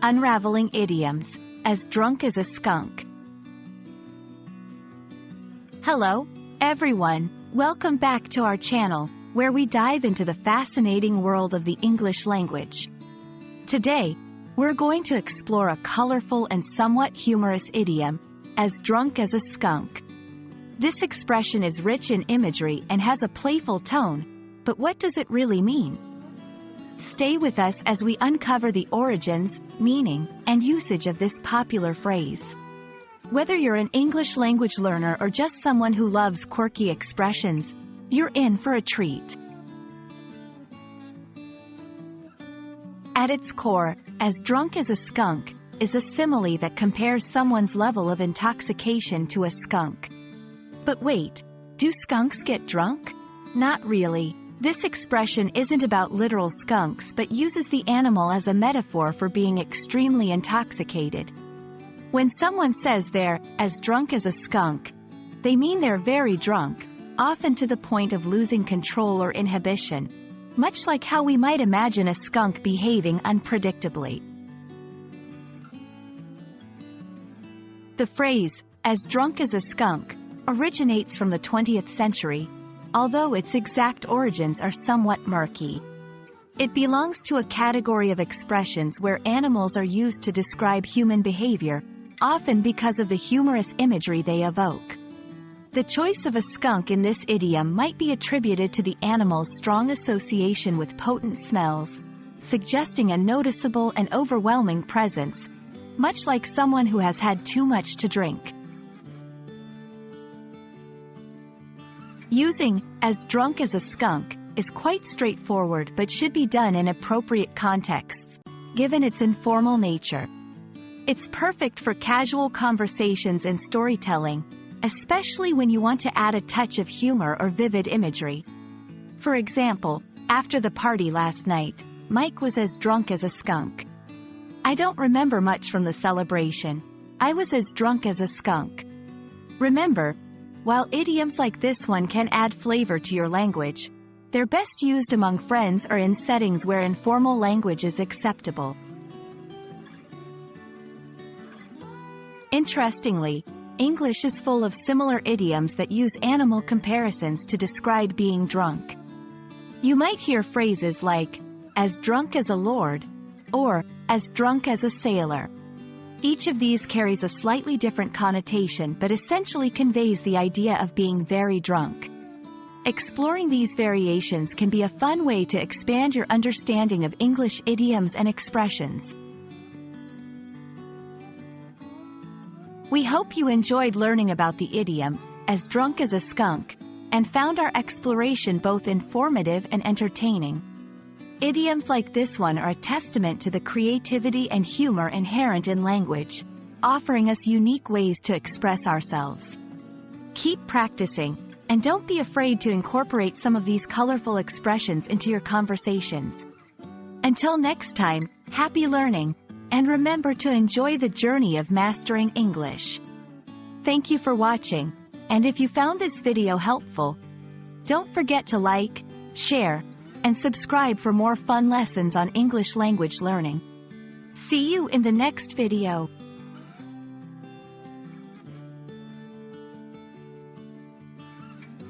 Unraveling Idioms, as drunk as a skunk. Hello, everyone. Welcome back to our channel, where we dive into the fascinating world of the English language. Today, we're going to explore a colorful and somewhat humorous idiom, as drunk as a skunk. This expression is rich in imagery and has a playful tone, but what does it really mean? Stay with us as we uncover the origins, meaning, and usage of this popular phrase. Whether you're an English language learner or just someone who loves quirky expressions, you're in for a treat. At its core, as drunk as a skunk, is a simile that compares someone's level of intoxication to a skunk. But wait, do skunks get drunk? Not really. This expression isn't about literal skunks but uses the animal as a metaphor for being extremely intoxicated. When someone says they're as drunk as a skunk, they mean they're very drunk, often to the point of losing control or inhibition, much like how we might imagine a skunk behaving unpredictably. The phrase, as drunk as a skunk, originates from the 20th century, although its exact origins are somewhat murky. It belongs to a category of expressions where animals are used to describe human behavior, often because of the humorous imagery they evoke. The choice of a skunk in this idiom might be attributed to the animal's strong association with potent smells, suggesting a noticeable and overwhelming presence, much like someone who has had too much to drink. Using as drunk as a skunk is quite straightforward but should be done in appropriate contexts, given its informal nature. It's perfect for casual conversations and storytelling, especially when you want to add a touch of humor or vivid imagery. For example, after the party last night, Mike was as drunk as a skunk. I don't remember much from the celebration. I was as drunk as a skunk. Remember, while idioms like this one can add flavor to your language, they're best used among friends or in settings where informal language is acceptable. Interestingly, English is full of similar idioms that use animal comparisons to describe being drunk. You might hear phrases like, as drunk as a lord, or, as drunk as a sailor. Each of these carries a slightly different connotation but essentially conveys the idea of being very drunk. Exploring these variations can be a fun way to expand your understanding of English idioms and expressions. We hope you enjoyed learning about the idiom, as drunk as a skunk, and found our exploration both informative and entertaining. Idioms like this one are a testament to the creativity and humor inherent in language, offering us unique ways to express ourselves. Keep practicing, and don't be afraid to incorporate some of these colorful expressions into your conversations. Until next time, happy learning, and remember to enjoy the journey of mastering English. Thank you for watching, and if you found this video helpful, don't forget to like, share, and subscribe for more fun lessons on English language learning. See you in the next video.